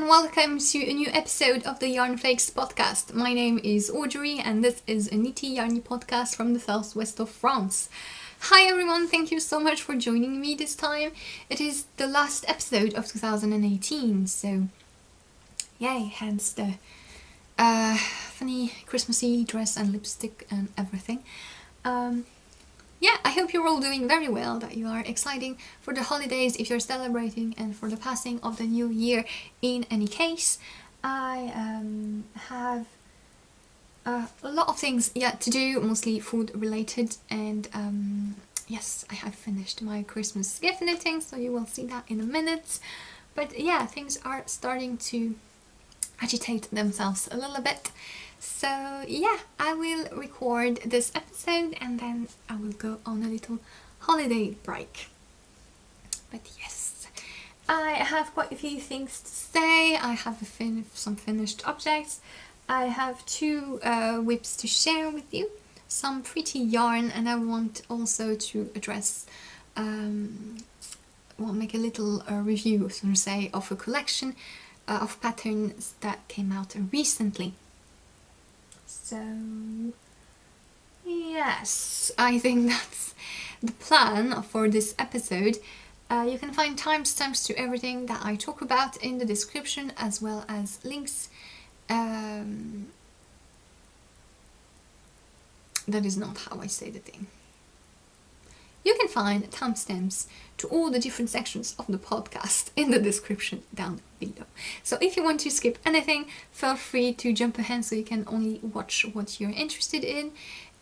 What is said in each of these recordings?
welcome to a new episode of the Yarnflakes Podcast. My name is Audrey and this is a nitty yarny podcast from the southwest of France. Hi everyone, thank you so much for joining me this time. It is the last episode of 2018, so yay, hence the funny Christmassy dress and lipstick and everything. I hope you're all doing very well, that you are excited for the holidays if you're celebrating and for the passing of the new year. In any case, I have a lot of things yet to do, mostly food related, and yes, I have finished my Christmas gift knitting, so you will see that in a minute. But yeah, things are starting to agitate themselves a little bit. So yeah, I will record this episode and then I will go on a little holiday break. But yes, I have quite a few things to say. I have some finished objects. I have two whips to share with you, some pretty yarn, and I want also to address, make a little review, so to say, of a collection of patterns that came out recently. So yes, I think that's the plan for this episode. You can find timestamps to everything that I talk about in the description, as well as links. That is not how I say the thing. You can find timestamps to all the different sections of the podcast in the description down below. So if you want to skip anything, feel free to jump ahead so you can only watch what you're interested in.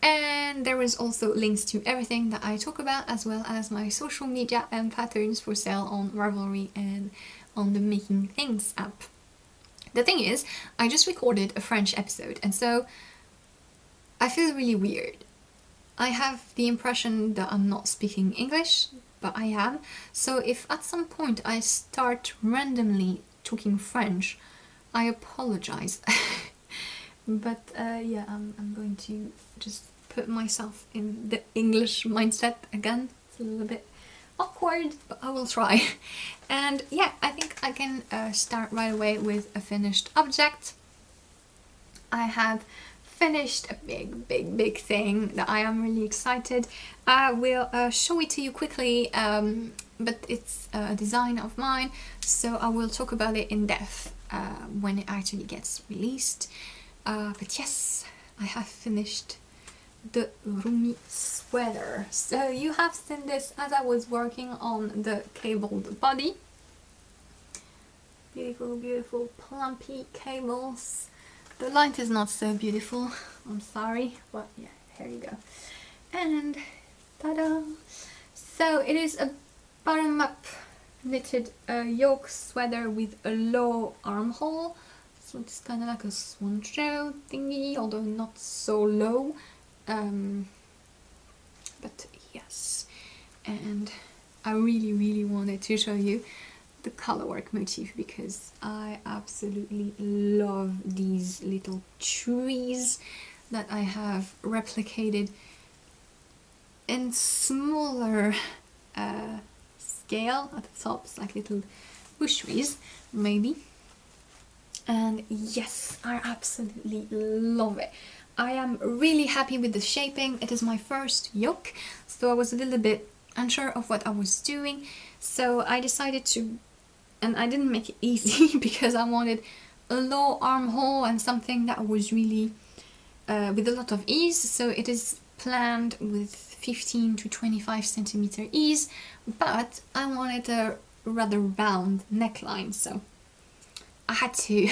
And there is also links to everything that I talk about, as well as my social media and patterns for sale on Ravelry and on the Making Things app. The thing is, I just recorded a French episode, and so I feel really weird. I have the impression that I'm not speaking English, but I am. So if at some point I start randomly talking French, I apologize. But I'm going to just put myself in the English mindset again. It's a little bit awkward, but I will try. And yeah, I think I can start right away with a finished object. I have finished a big thing that I am really excited. I will show it to you quickly, but it's a design of mine, so I will talk about it in depth when it actually gets released. But yes, I have finished the Rumi sweater. So you have seen this as I was working on the cabled body. Beautiful plumpy cables. The light is not so beautiful, I'm sorry, but yeah, here you go. And ta-da! So it is a bottom-up knitted yoke sweater with a low armhole. So it's kind of like a swancho thingy, although not so low. But yes, and I really wanted to show you the colorwork motif because I absolutely love these little trees that I have replicated in smaller scale at the tops, like little bush trees maybe. And yes, I absolutely love it. I am really happy with the shaping. It is my first yoke, so I was a little bit unsure of what I was doing, so I decided to, and I didn't make it easy because I wanted a low armhole and something that was really with a lot of ease. So it is planned with 15 to 25 centimeter ease, but I wanted a rather round neckline, so I had to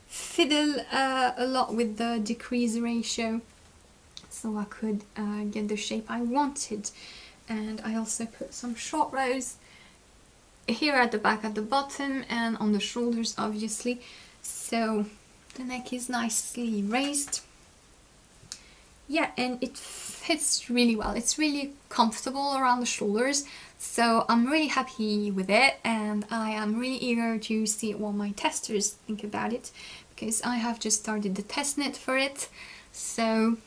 fiddle a lot with the decrease ratio so I could get the shape I wanted. And I also put some short rows here at the back, at the bottom, and on the shoulders obviously, so the neck is nicely raised. Yeah, and it fits really well. It's really comfortable around the shoulders, so I'm really happy with it, and I am really eager to see what my testers think about it, because I have just started the test knit for it. So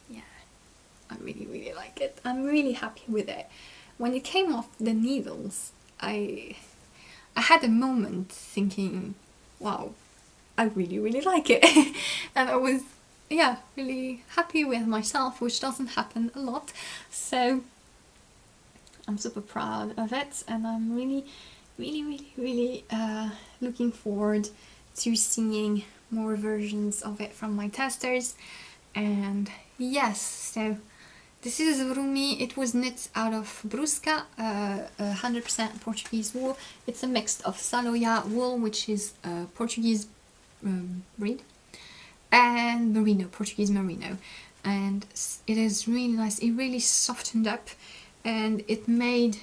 yeah, I really like it. I'm really happy with it. When it came off the needles, I I had a moment thinking, wow, I really, really like it. And I was, yeah, really happy with myself, which doesn't happen a lot. So I'm super proud of it, and I'm really, really, really, really looking forward to seeing more versions of it from my testers. And yes, so this is Rumi. It was knit out of Brusca, 100% Portuguese wool. It's a mix of Saloia wool, which is Portuguese breed, and merino, Portuguese merino. And it is really nice. It really softened up, and it made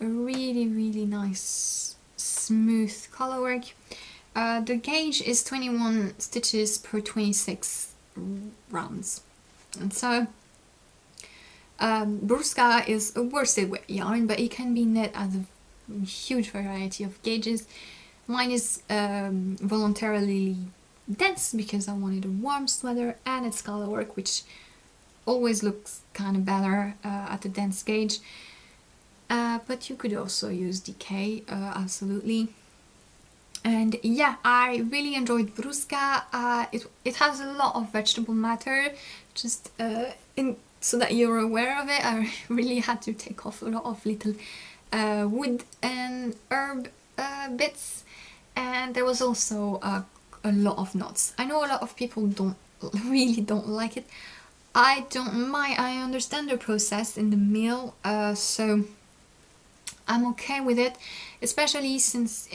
a really, really nice smooth colorwork. The gauge is 21 stitches per 26 rounds, and so Brusca is a worsted weight yarn, but it can be knit as a huge variety of gauges. Mine is voluntarily dense because I wanted a warm sweater, and it's colorwork, which always looks kind of better at a dense gauge. But you could also use DK, absolutely. And yeah, I really enjoyed Brusca. It has a lot of vegetable matter, just so that you're aware of it. I really had to take off a lot of little wood and herb bits, and there was also a lot of knots. I know a lot of people really don't like it. I don't mind. I understand the process in the mill, so I'm okay with it, especially since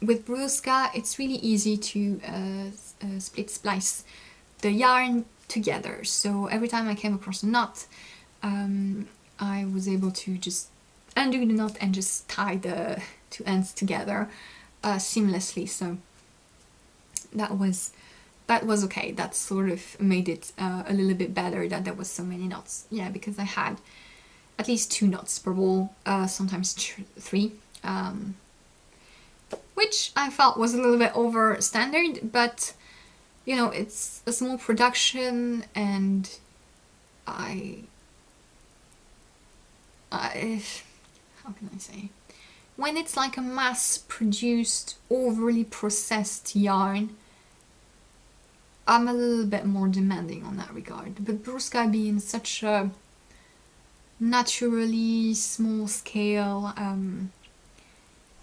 with Brusca it's really easy to split splice the yarn together. So every time I came across a knot, I was able to just undo the knot and just tie the two ends together seamlessly. So that was okay. That sort of made it a little bit better that there was so many knots. Yeah, because I had at least 2 knots per wool, sometimes 3, which I felt was a little bit over standard, but you know, it's a small production, and I how can I say, when it's like a mass-produced, overly processed yarn, I'm a little bit more demanding on that regard. But Brusca being such a naturally small scale,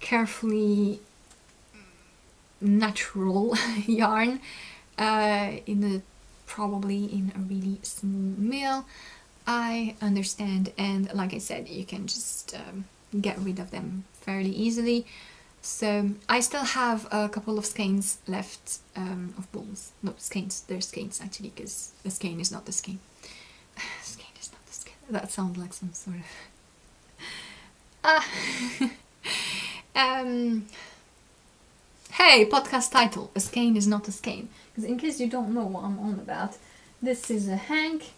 carefully natural yarn, probably in a really small mill, I understand. And like I said, you can just get rid of them fairly easily. So I still have a couple of skeins left of balls. Not skeins, they're skeins actually, because a skein is not the skein. Skein is not the skein. That sounds like some sort of... Hey, podcast title, a skein is not a skein. Because in case you don't know what I'm on about, this is a hank,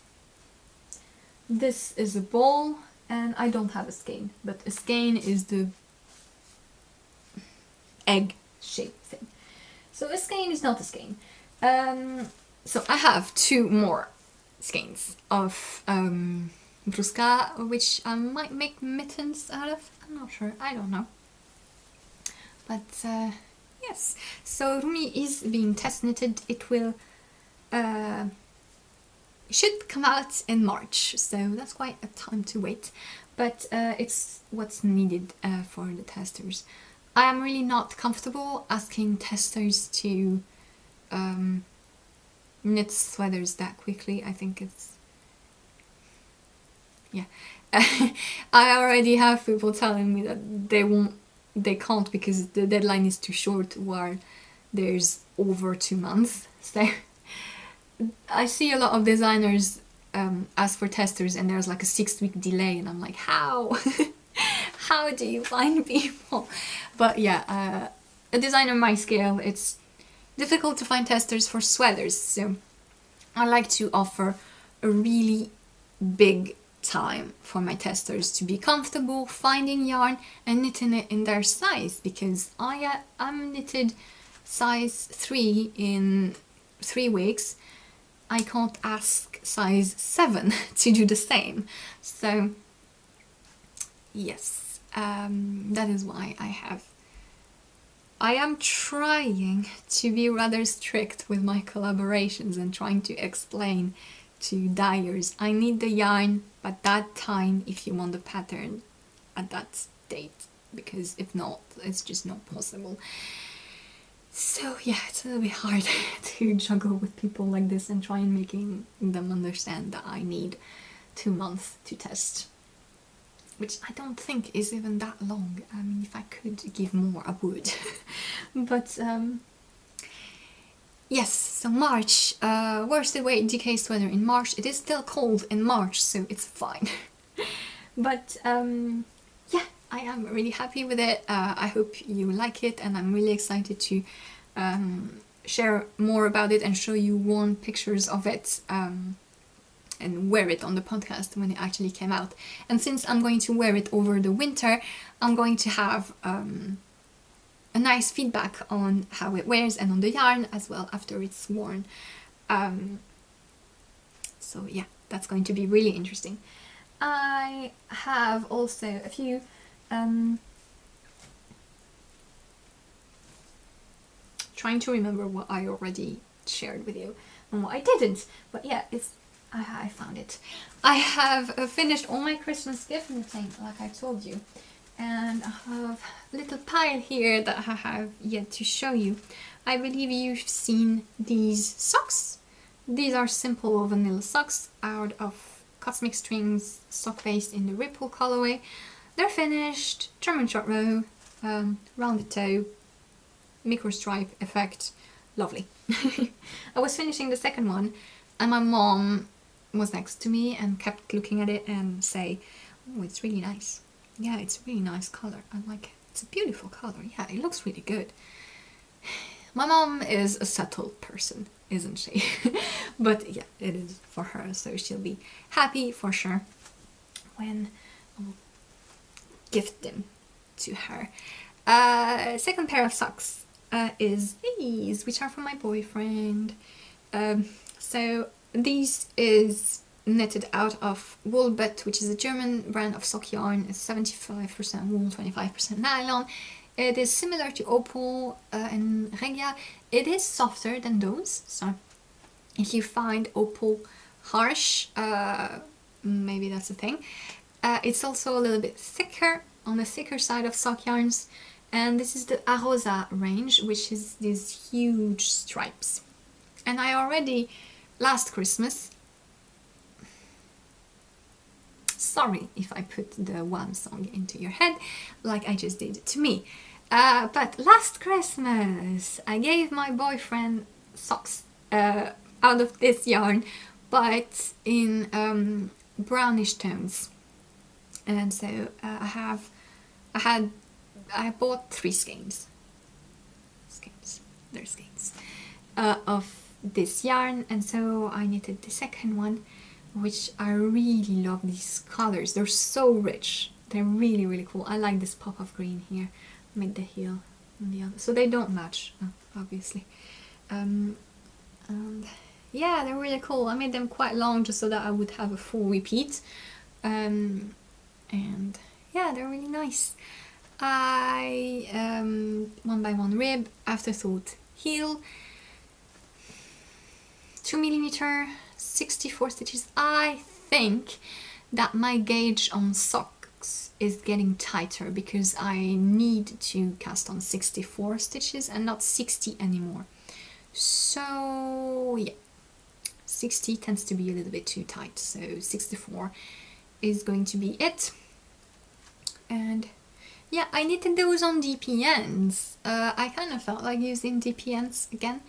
this is a ball, and I don't have a skein. But a skein is the egg-shaped thing. So a skein is not a skein. So I have 2 more skeins of Brusca, which I might make mittens out of. I'm not sure, I don't know. But yes, so Rumi is being test knitted. It will should come out in March, so that's quite a time to wait, but it's what's needed for the testers. I am really not comfortable asking testers to knit sweaters that quickly. I think it's, yeah. I already have people telling me that they can't because the deadline is too short, while there's over 2 months. So I see a lot of designers ask for testers and there's like a 6-week delay, and I'm like, how? How do you find people? But yeah, a designer my scale, it's difficult to find testers for sweaters, so I like to offer a really big time for my testers to be comfortable finding yarn and knitting it in their size, because I'm knitted size 3 in 3 weeks. I can't ask size 7 to do the same. So yes, That is why I am trying to be rather strict with my collaborations and trying to explain to dyers, I need the yarn at that time if you want the pattern at that date, because if not, it's just not possible. So yeah, it's a little bit hard to juggle with people like this and try and making them understand that I need 2 months to test, which I don't think is even that long. I mean, if I could give more, I would. But yes, so March, worsted weight decays weather in March. It is still cold in March, so it's fine. But yeah, I am really happy with it. I hope you like it, and I'm really excited to share more about it and show you worn pictures of it and wear it on the podcast when it actually came out. And since I'm going to wear it over the winter, I'm going to have a nice feedback on how it wears and on the yarn as well after it's worn. So yeah, that's going to be really interesting. I have also a few trying to remember what I already shared with you and what I didn't, but yeah, I found it. I have finished all my Christmas gift knitting, like I told you, and I have a little pile here that I have yet to show you. I believe you've seen these socks. These are simple vanilla socks out of cosmic strings, sock based in the Ripple colorway. They're finished, German short row, rounded toe, micro stripe effect, lovely. I was finishing the second one, and my mom was next to me and kept looking at it and say, "Oh, it's really nice. Yeah, it's a really nice color. I like it. It's a beautiful color. Yeah, it looks really good." My mom is a subtle person, isn't she? But yeah, it is for her, so she'll be happy for sure when I'll gift them to her. Second pair of socks is these, which are from my boyfriend. So these is knitted out of Woll, which is a German brand of sock yarn. It's 75% wool, 25% nylon. It is similar to Opal and Regia. It is softer than those, so if you find Opal harsh, maybe that's a thing. It's also a little bit thicker, on the thicker side of sock yarns, and this is the Arosa range, which is these huge stripes. And I already, last Christmas, sorry if I put the Wham song into your head, like I just did to me. But last Christmas, I gave my boyfriend socks out of this yarn, but in brownish tones. And so I bought 3 skeins. They're skeins of this yarn, and so I knitted the second one, which I really love these colors. They're so rich. They're really, really cool. I like this pop of green here, mid the heel and the other. So they don't match, obviously. And yeah, they're really cool. I made them quite long just so that I would have a full repeat. And yeah, they're really nice. I 1x1 rib, afterthought heel, 2mm, 64 stitches. I think that my gauge on socks is getting tighter because I need to cast on 64 stitches and not 60 anymore. So yeah, 60 tends to be a little bit too tight, so 64 is going to be it. And yeah, I knitted those on DPNs. I kind of felt like using DPNs again,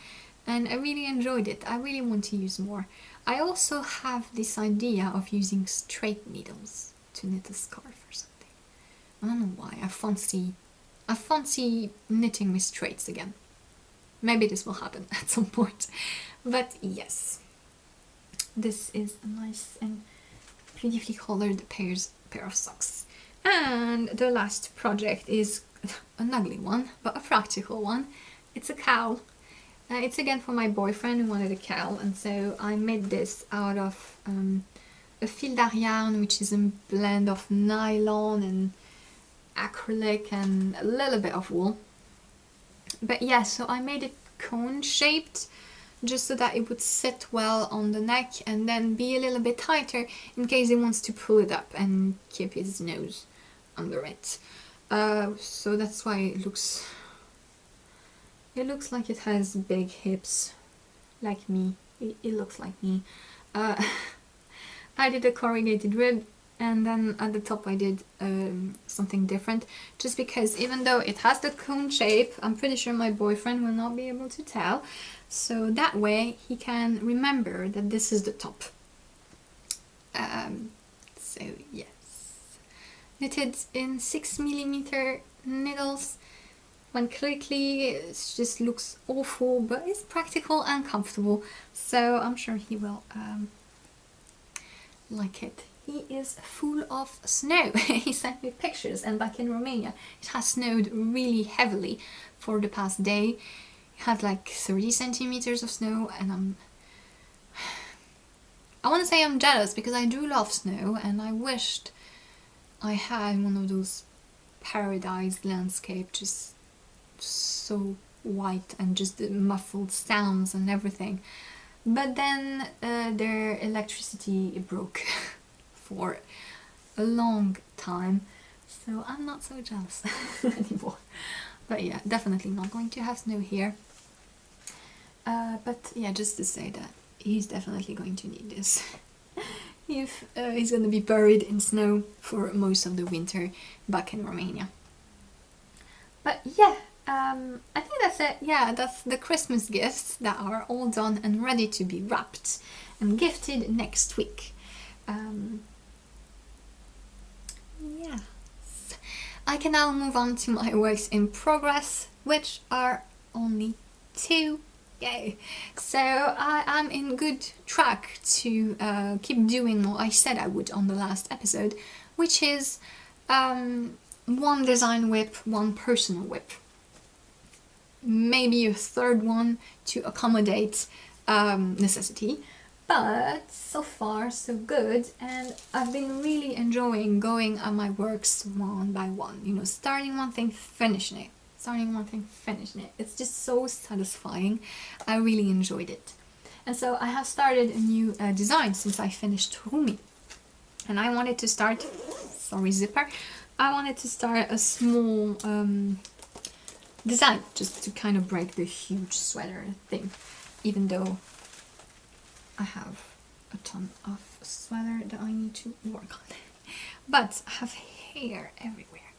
and I really enjoyed it. I really want to use more. I also have this idea of using straight needles to knit a scarf or something. I don't know why. I fancy knitting with straights again. Maybe this will happen at some point. But yes, this is a nice and beautifully colored pair of socks. And the last project is an ugly one, but a practical one. It's a cowl. It's again for my boyfriend who wanted a cowl, and so I made this out of a Phildar yarn, which is a blend of nylon acrylic and a little bit of wool. But yeah, so I made it cone shaped just so that it would sit well on the neck and then be a little bit tighter in case he wants to pull it up and keep his nose under it. So that's why it looks like it has big hips, like me. It looks like me. I did a corrugated rib, and then at the top I did something different, just because even though it has the cone shape, I'm pretty sure my boyfriend will not be able to tell, so that way he can remember that this is the top. So yes, knitted in 6mm needles. Went quickly, it just looks awful, but it's practical and comfortable, so I'm sure he will like it. He is full of snow. He sent me pictures, and back in Romania it has snowed really heavily for the past day. It had like 30 centimeters of snow, and I want to say I'm jealous, because I do love snow and I wished I had one of those paradise landscape, just so white and just the muffled sounds and everything. But then their electricity broke for a long time, so I'm not so jealous anymore. But yeah, definitely not going to have snow here. But yeah, just to say that he's definitely going to need this. If he's going to be buried in snow for most of the winter back in Romania. But yeah, I think that's it. Yeah, that's the Christmas gifts that are all done and ready to be wrapped and gifted next week. Yes. I can now move on to my works in progress, which are only 2. Yay! So I am in good track to keep doing what I said I would on the last episode, which is 1 design whip, 1 personal whip. Maybe a 3rd one to accommodate necessity, but so far so good, and I've been really enjoying going at my works one by one, you know, starting one thing, finishing it, it's just so satisfying. I really enjoyed it. And so I have started a new design since I finished Rumi, and I wanted to start, I wanted to start a small design, just to kind of break the huge sweater thing, even though I have a ton of sweater that I need to work on. But I have hair everywhere.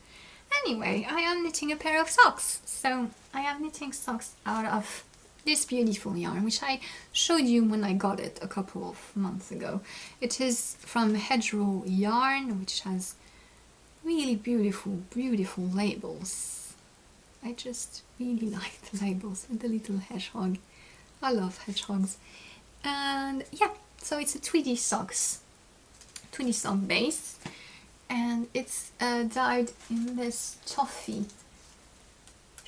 Anyway, I am knitting a pair of socks. So I am knitting socks out of this beautiful yarn, which I showed you when I got it a couple of months ago. It is from Hedgerow Yarn, which has really beautiful labels. I just really like the labels with the little hedgehog. I love hedgehogs. And yeah, so it's a tweedy sock base, and it's dyed in this toffee,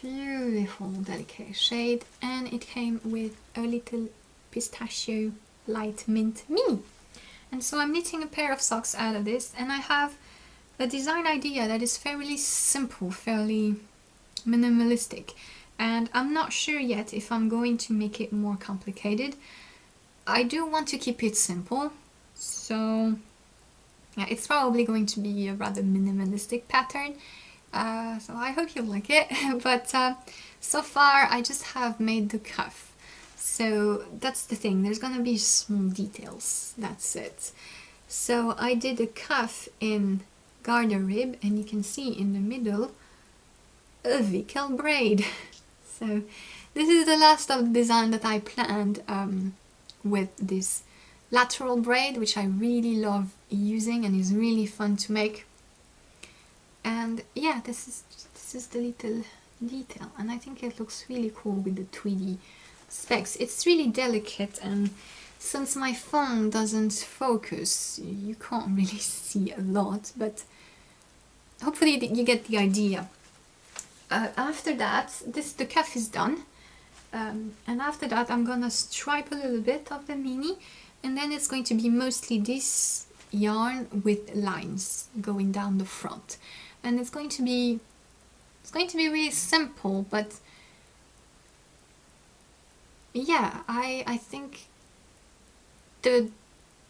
beautiful delicate shade, and it came with a little pistachio light mint mini. And so I'm knitting a pair of socks out of this, and I have a design idea that is fairly simple, fairly minimalistic, and I'm not sure yet if I'm going to make it more complicated. I do want to keep it simple, so yeah, it's probably going to be a rather minimalistic pattern, so I hope you like it. But so far I just have made the cuff, so that's the thing, there's gonna be small details, that's it. So I did a cuff in garter rib, and you can see in the middle a Cowl braid. So this is the last of the design that I planned with this lateral braid, which I really love using and is really fun to make. And yeah, this is the little detail, and I think it looks really cool with the tweedy specs. It's really delicate, and since my phone doesn't focus, you can't really see a lot, but hopefully you get the idea. After that, the cuff is done, and after that I'm gonna stripe a little bit of the mini, and then it's going to be mostly this yarn with lines going down the front. and it's going to be really simple, but yeah, I think the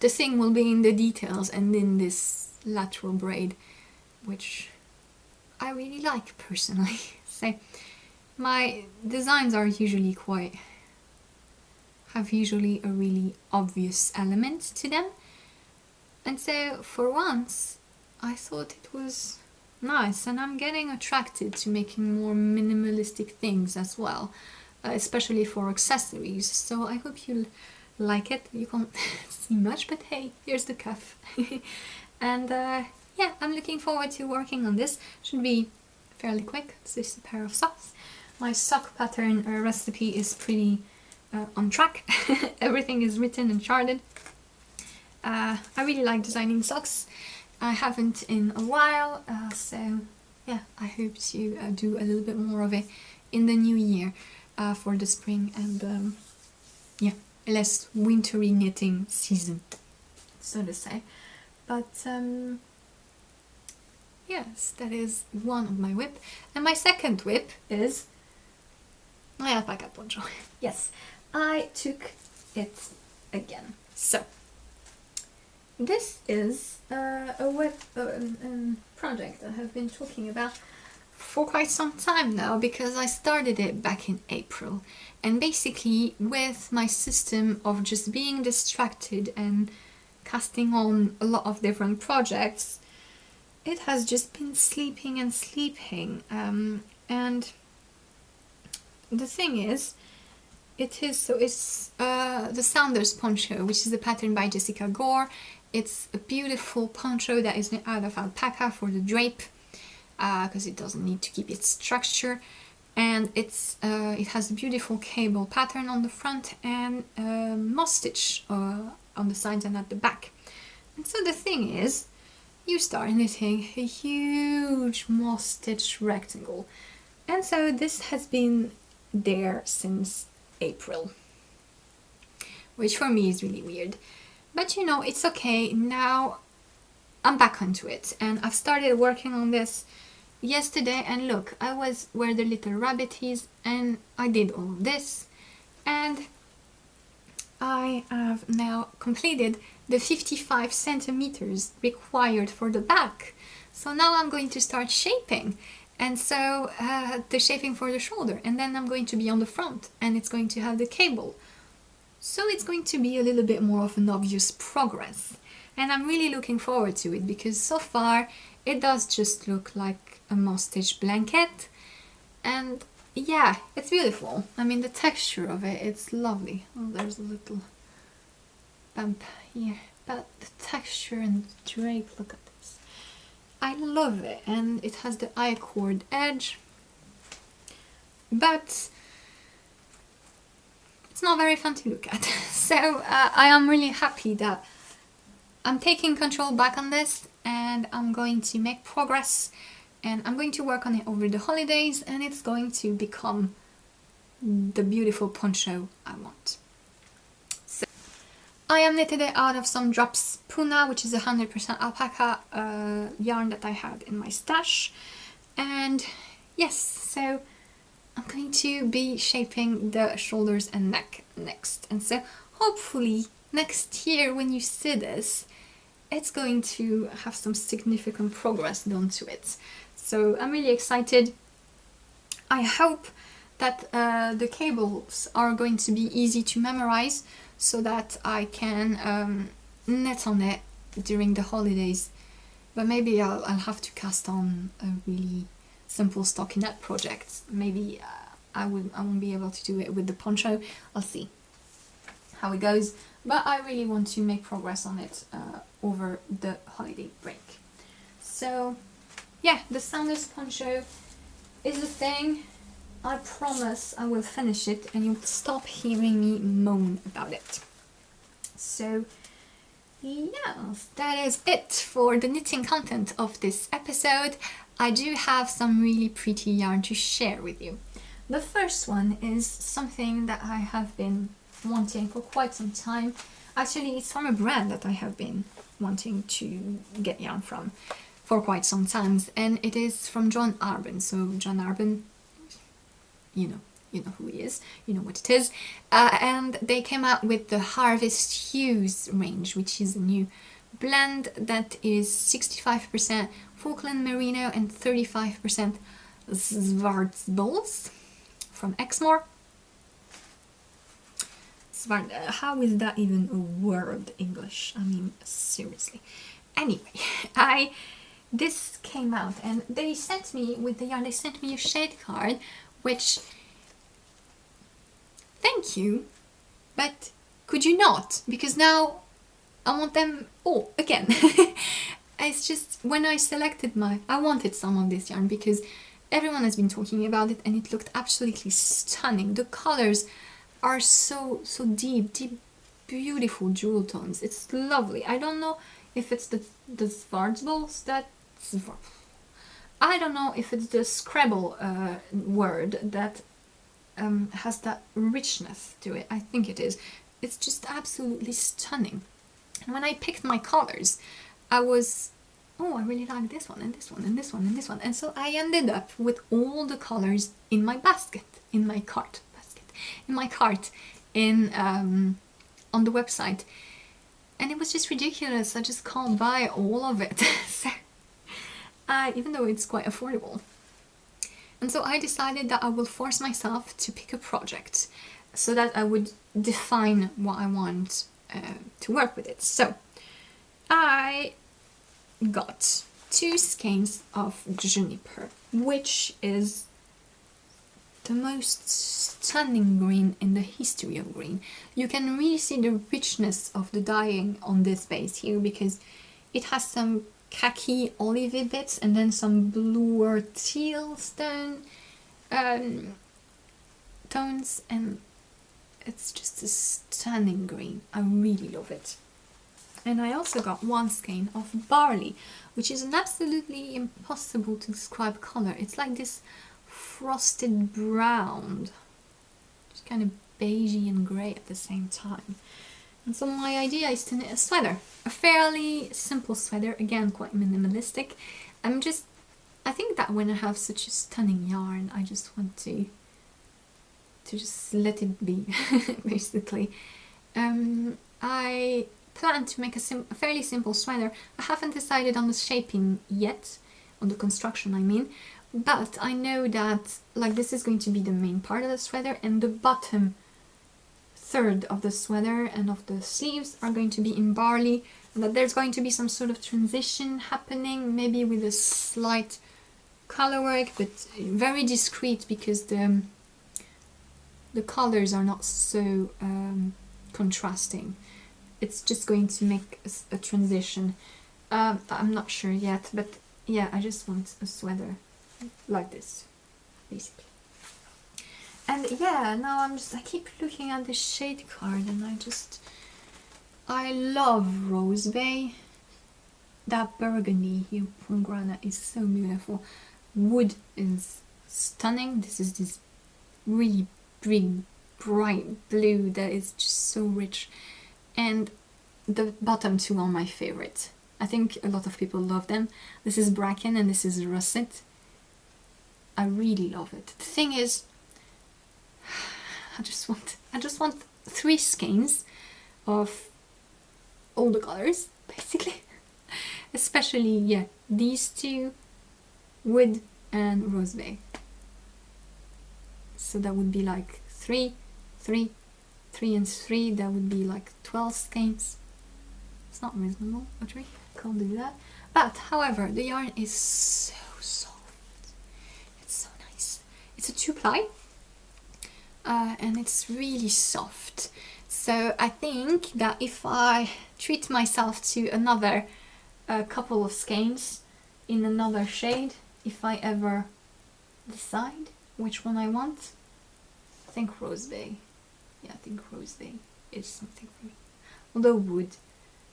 thing will be in the details and in this lateral braid, which I really like personally. So my designs are usually have usually a really obvious element to them, and so for once I thought it was nice, and I'm getting attracted to making more minimalistic things as well, especially for accessories, so I hope you'll like it. You can't see much, but hey, here's the cuff. And yeah, I'm looking forward to working on this. Should be fairly quick. This is a pair of socks. My sock pattern recipe is pretty on track. Everything is written and charted. I really like designing socks. I haven't in a while, so yeah, I hope to do a little bit more of it in the new year for the spring and yeah, less wintry knitting season, so to say. But yes, that is one of my whip. And my second whip is my alpaca poncho. Yes, I took it again. So this is a web project I have been talking about for quite some time now, because I started it back in April, and basically with my system of just being distracted and casting on a lot of different projects, it has just been sleeping and sleeping, and the thing is, it's the Saunders Poncho, which is a pattern by Jessica Gore. It's a beautiful poncho that is made out of alpaca for the drape, because it doesn't need to keep its structure, and it has a beautiful cable pattern on the front and moss stitch on the sides and at the back. And so the thing is, you start knitting a huge moss stitch rectangle, and so this has been there since April, which for me is really weird, but you know, it's okay. Now I'm back onto it, and I've started working on this yesterday, and look, I was where the little rabbit is, and I did all of this, and I have now completed the 55 centimeters required for the back. So now I'm going to start shaping, and so the shaping for the shoulder, and then I'm going to be on the front, and it's going to have the cable. So it's going to be a little bit more of an obvious progress, and I'm really looking forward to it, because so far it does just look like a moss stitch blanket, and yeah, it's beautiful. I mean, the texture of it, it's lovely. Oh, there's a little bump here, but the texture and the drape, look at this. I love it, and it has the I-cord edge, but it's not very fun to look at. So I am really happy that I'm taking control back on this, and I'm going to make progress, and I'm going to work on it over the holidays, and it's going to become the beautiful poncho I want. So I am knitted it out of some drops Puna, which is 100% alpaca yarn that I had in my stash, and yes, so I'm going to be shaping the shoulders and neck next, and so hopefully next year when you see this, it's going to have some significant progress done to it. So I'm really excited. I hope that the cables are going to be easy to memorize, so that I can knit on it during the holidays. But maybe I'll have to cast on a really simple stockinette project. Maybe I won't be able to do it with the poncho. I'll see how it goes. But I really want to make progress on it over the holiday break. So yeah, the Saunders poncho is a thing. I promise I will finish it, and you'll stop hearing me moan about it. So yes, that is it for the knitting content of this episode. I do have some really pretty yarn to share with you. The first one is something that I have been wanting for quite some time. Actually, it's from a brand that I have been wanting to get yarn from. for quite some time, and it is from John Arben. So John Arben, you know who he is, you know what it is, and they came out with the Harvest Hues range, which is a new blend that is 65% Falkland Merino and 35% Schwarzbolz from Exmoor. How is that even a word, English? I mean, seriously. Anyway, this came out and they sent me with the yarn, they sent me a shade card, which, thank you, but could you not? Because now I want them all again. It's just, when I selected I wanted some of this yarn because everyone has been talking about it and it looked absolutely stunning. The colors are so deep, beautiful jewel tones. It's lovely. I don't know if it's the Schwarzbolz I don't know if it's the Scrabble word that has that richness to it. I think it is. It's just absolutely stunning. And when I picked my colors, I really like this one and this one and this one and this one. And so I ended up with all the colors in my cart on the website. And it was just ridiculous. I just can't buy all of it. So, even though it's quite affordable. And so I decided that I will force myself to pick a project so that I would define what I want to work with it. So I got 2 skeins of juniper, which is the most stunning green in the history of green. You can really see the richness of the dyeing on this base here because it has some khaki olivey bits and then some bluer teal stone tones, and it's just a stunning green. I really love it. And I also got 1 skein of barley, which is an absolutely impossible to describe color. It's like this frosted brown, just kind of beigey and grey at the same time. And so my idea is to knit a sweater, a fairly simple sweater, again quite minimalistic. I think that when I have such a stunning yarn, I just want to just let it be, basically. I plan to make a fairly simple sweater. I haven't decided on the shaping yet, on the construction I mean, but I know that this is going to be the main part of the sweater, and the bottom third of the sweater and of the sleeves are going to be in barley, and that there's going to be some sort of transition happening, maybe with a slight color work, but very discreet because the colors are not so contrasting. It's just going to make a transition. I'm not sure yet, but yeah, I just want a sweater like this, basically. And yeah, now I keep looking at the shade card and I love Rose Bay. That burgundy hue from Grana is so beautiful. Wood is stunning. This is this really big, bright blue that is just so rich. And the bottom 2 are my favorite. I think a lot of people love them. This is Bracken and this is Russet. I really love it. The thing is, I just want 3 skeins of all the colors, basically. Especially, yeah, these 2, Wood and Rose Bay. So that would be like 3, 3, 3 and 3, that would be like 12 skeins. It's not reasonable, but we can't do that. But, however, the yarn is so soft. It's so nice. It's a 2-ply. And it's really soft. So I think that if I treat myself to another couple of skeins in another shade, if I ever decide which one I want, I think Rose Bay. Yeah, I think Rose Bay is something for me. Although Wood,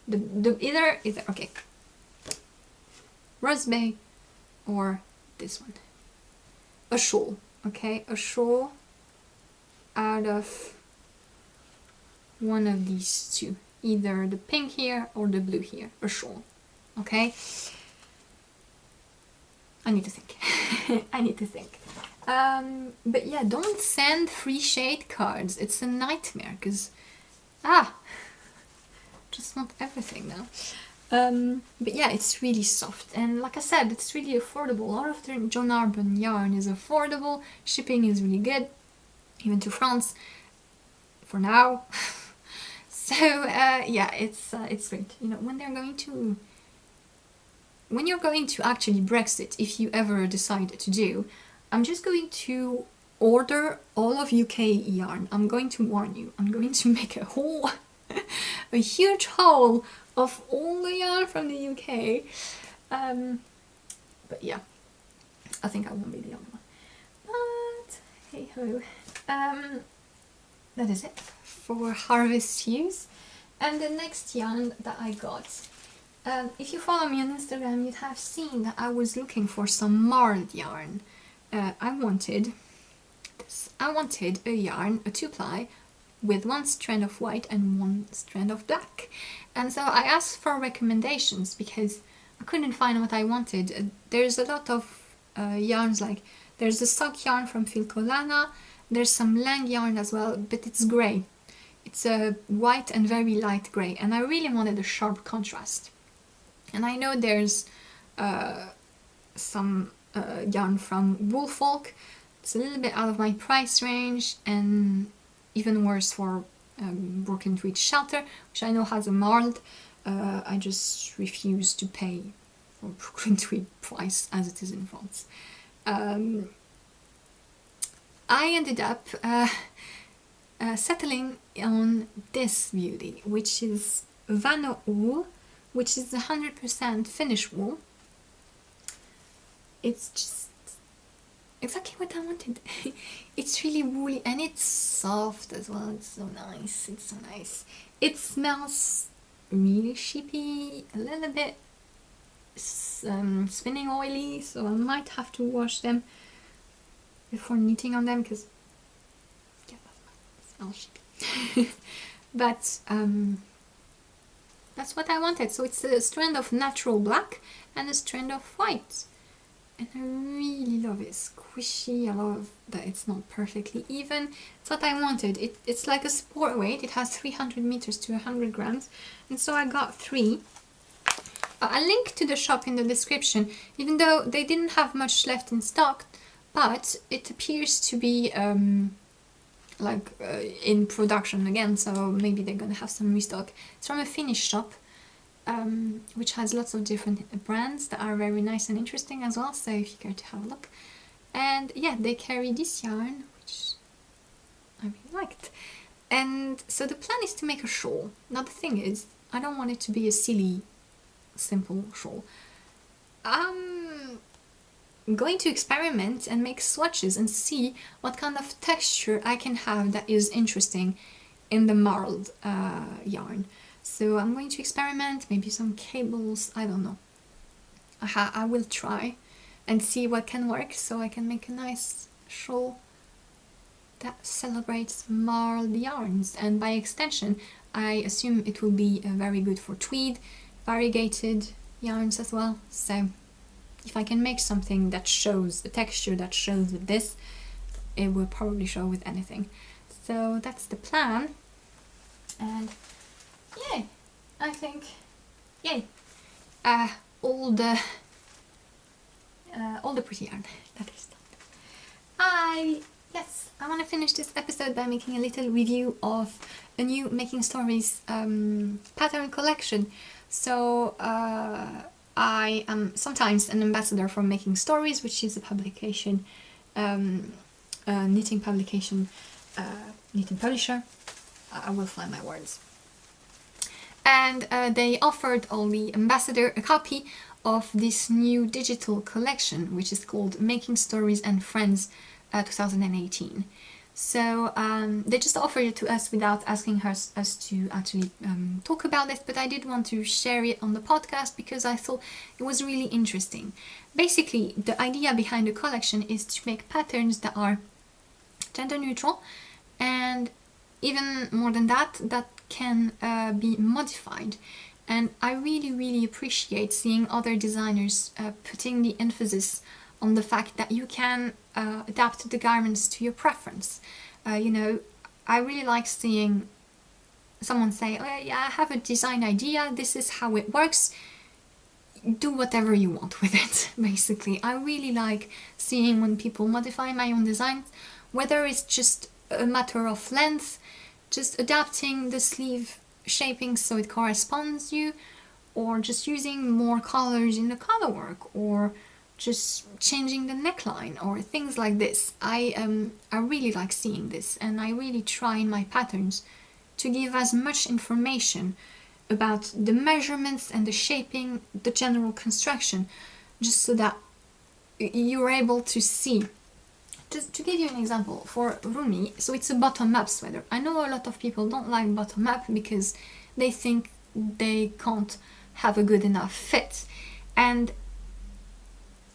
either okay, Rose Bay or this one, a shawl. Okay, a shawl out of one of these 2, either the pink here or the blue here, a shawl. Okay, I need to think. I need to think. But yeah, don't send free shade cards. It's a nightmare because, just not everything now. But yeah, it's really soft, and like I said, it's really affordable. A lot of the John Arbon yarn is affordable. Shipping is really good, even to France, for now. So yeah, it's great. You know, when you're going to actually Brexit, if you ever decide to do, I'm just going to order all of UK yarn. I'm going to warn you. I'm going to make a huge haul of all the yarn from the UK. But yeah, I think I won't be the only one. But hey ho. That is it for harvest use. And the next yarn that I got, if you follow me on Instagram, you'd have seen that I was looking for some marled yarn. I wanted a yarn, a 2-ply, with one strand of white and one strand of black. And so I asked for recommendations because I couldn't find what I wanted. There's a lot of yarns, like there's a sock yarn from Phildar, there's some Lang yarn as well, but it's grey. It's a white and very light grey, and I really wanted a sharp contrast. And I know there's some yarn from Wool. It's a little bit out of my price range, and even worse for Broken Tweed Shelter, which I know has a marled. I just refuse to pay for Broken Tweed price as it is in France. I ended up settling on this beauty, which is Vano wool, which is 100% Finnish wool. It's just exactly what I wanted. It's really woolly and it's soft as well. It's so nice. It's so nice. It smells really sheepy, a little bit spinning oily, so I might have to wash them before knitting on them because yeah, that smells sheepy. But that's what I wanted. So it's a strand of natural black and a strand of white. And I really love it. It's squishy. I love that it's not perfectly even. It's what I wanted. It's like a sport weight. It has 300 meters to 100 grams. And so I got 3. I'll link to the shop in the description, even though they didn't have much left in stock, but it appears to be in production again, so maybe they're gonna have some restock. It's from a Finnish shop, which has lots of different brands that are very nice and interesting as well, so if you care to have a look. And yeah, they carry this yarn, which I really liked. And so the plan is to make a shawl. Now the thing is, I don't want it to be a silly, simple shawl. I'm going to experiment and make swatches and see what kind of texture I can have that is interesting in the marled yarn. So I'm going to experiment, maybe some cables, I don't know. I will try and see what can work so I can make a nice shawl that celebrates marled yarns, and by extension I assume it will be very good for tweed, variegated yarns as well. So if I can make something that shows the texture that shows with this, it will probably show with anything. So that's the plan. And yay, I think, yay, all the pretty yarn that is done. Yes, I want to finish this episode by making a little review of a new Making Stories pattern collection. So I am sometimes an ambassador for Making Stories, which is a publication, knitting publication, knitting publisher. I will find my words. And they offered all the ambassador a copy of this new digital collection, which is called Making Stories and Friends 2018. So they just offered it to us without asking us to actually talk about it, but I did want to share it on the podcast because I thought it was really interesting. Basically, the idea behind the collection is to make patterns that are gender neutral, and even more than that, that can be modified. And I really appreciate seeing other designers putting the emphasis on the fact that you can adapt the garments to your preference. I really like seeing someone say, oh yeah, I have a design idea, this is how it works, do whatever you want with it, basically. I really like seeing when people modify my own designs, whether it's just a matter of length, just adapting the sleeve shaping so it corresponds you, or just using more colors in the colorwork, or just changing the neckline, or things like this. I really like seeing this, and I really try in my patterns to give as much information about the measurements and the shaping, the general construction, just so that you're able to see. Just to give you an example, for Rumi, so it's a bottom-up sweater. I know a lot of people don't like bottom-up because they think they can't have a good enough fit. And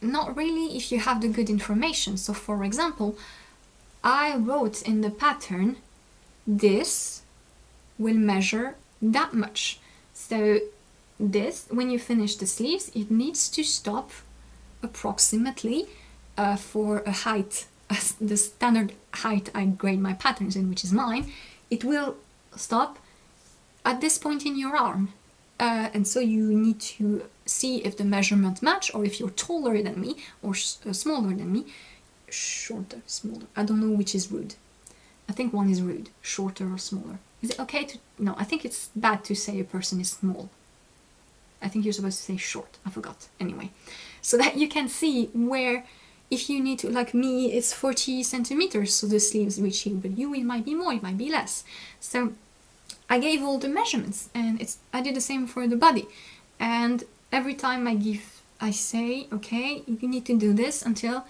not really if you have the good information. So for example, I wrote in the pattern, this will measure that much. So this, when you finish the sleeves, it needs to stop approximately for a height, the standard height I grade my patterns in, which is mine, it will stop at this point in your arm. And so you need to see if the measurements match, or if you're taller than me, or smaller than me, shorter, smaller. I don't know which is rude. I think one is rude, shorter or smaller. Is it okay to... No, I think it's bad to say a person is small. I think you're supposed to say short. I forgot. Anyway, so that you can see where, if you need to, like me, it's 40 centimeters, so the sleeves reach here, but you, it might be more, it might be less. So I gave all the measurements, and I did the same for the body. And every time I say, okay, you need to do this until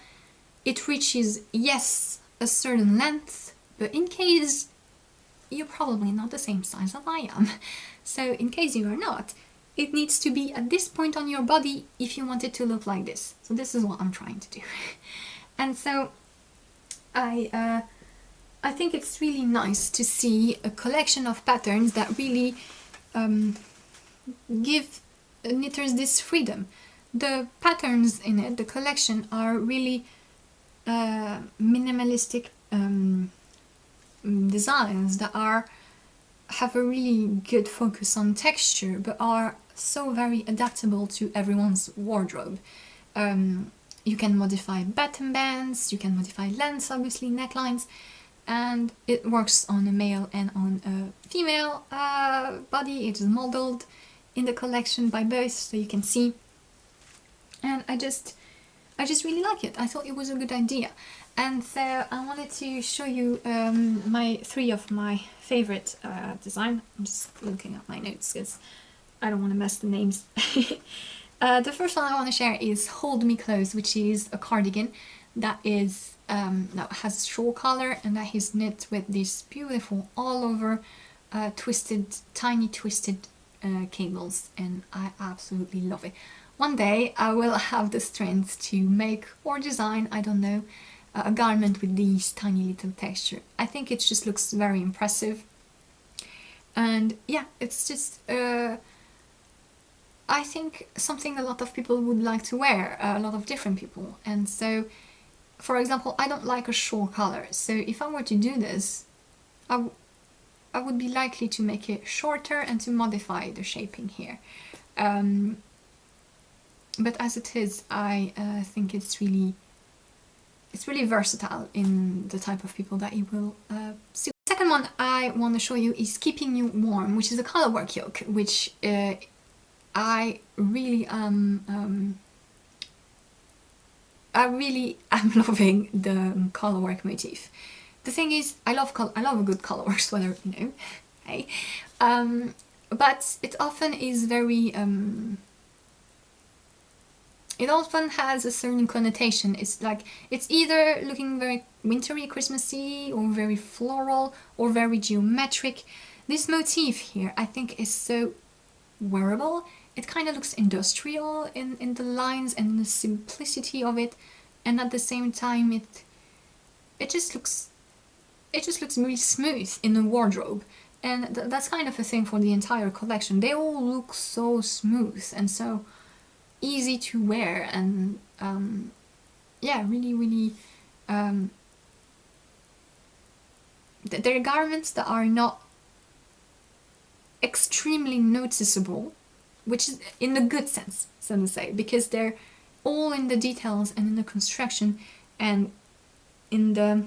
it reaches, yes, a certain length, but in case you're probably not the same size as I am. So in case you are not, it needs to be at this point on your body if you want it to look like this. So this is what I'm trying to do. And so I think it's really nice to see a collection of patterns that really give knitters this freedom. The patterns in it, the collection, are really minimalistic designs that have a really good focus on texture, but are so very adaptable to everyone's wardrobe. You can modify button bands, you can modify lengths, obviously, necklines, and it works on a male and on a female body. It is modeled in the collection by both, so you can see. And I just really like it. I thought it was a good idea. And so I wanted to show you three of my favorite design. I'm just looking at my notes because I don't want to mess the names. The first one I want to share is Hold Me Close, which is a cardigan that is that has straw color, and that is knit with this beautiful all over tiny twisted cables, and I absolutely love it. One day I will have the strength to make or design, I don't know, a garment with these tiny little texture. I think it just looks very impressive, and yeah, it's just I think something a lot of people would like to wear, a lot of different people. And so, for example, I don't like a shawl color, so if I were to do this, I would be likely to make it shorter and to modify the shaping here. But as it is, I think it's really versatile in the type of people that you will see. The second one I want to show you is Keeping You Warm, which is a colorwork yoke, which I really am loving the colorwork motif. The thing is, I love a good colorwork sweater, you know, hey. But it often is very it often has a certain connotation. It's like, it's either looking very wintry, Christmassy, or very floral, or very geometric. This motif here, I think, is so wearable. It kind of looks industrial in the lines and the simplicity of it, and at the same time it just looks really smooth in the wardrobe. And that's kind of a thing for the entire collection. They all look so smooth and so easy to wear, and really they're garments that are not extremely noticeable, which is in the good sense, so to say, because they're all in the details and in the construction and in the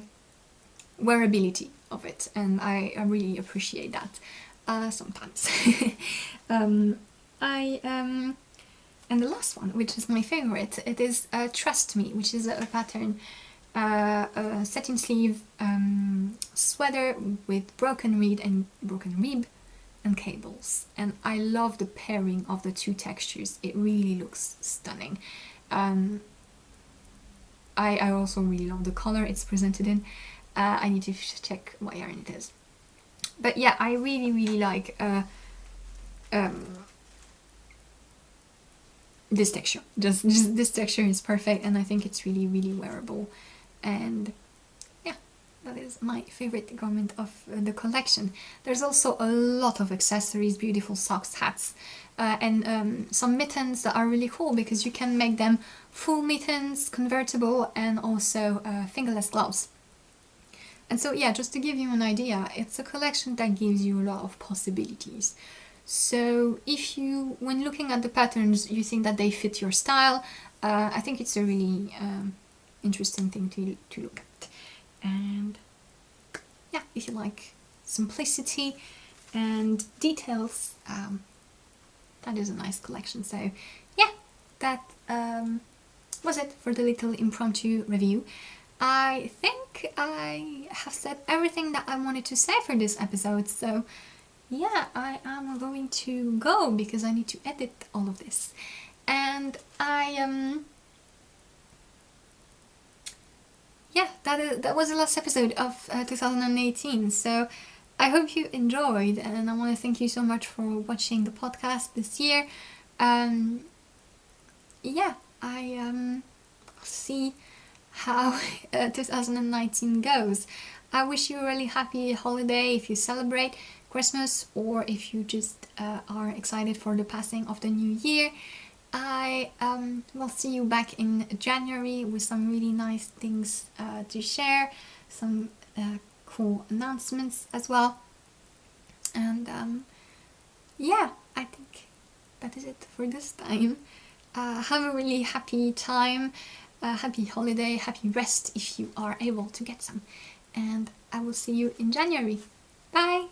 wearability of it, and I really appreciate that sometimes. And the last one, which is my favorite, it is Trust Me, which is a pattern, a satin sleeve sweater with broken rib and cables, and I love the pairing of the two textures. It really looks stunning. I also really love the color it's presented in. I need to check what yarn it is, but yeah, I really like this texture. Just this texture is perfect, and I think it's really wearable. And yeah, that is my favorite garment of the collection. There's also a lot of accessories, beautiful socks, hats, and some mittens that are really cool because you can make them full mittens, convertible, and also fingerless gloves. And so yeah, just to give you an idea, it's a collection that gives you a lot of possibilities. So if you, when looking at the patterns, you think that they fit your style, I think it's a really interesting thing to look at. And yeah, if you like simplicity and details, that is a nice collection. So yeah, that was it for the little impromptu review. I think I have said everything that I wanted to say for this episode, so yeah, I am going to go because I need to edit all of this. And that was the last episode of 2018, so I hope you enjoyed, and I want to thank you so much for watching the podcast this year. Yeah, I'll see how 2019 goes. I wish you a really happy holiday if you celebrate Christmas, or if you just are excited for the passing of the new year. I will see you back in January with some really nice things to share, some cool announcements as well. And yeah, I think that is it for this time. Have a really happy time, happy holiday, happy rest if you are able to get some. And I will see you in January. Bye!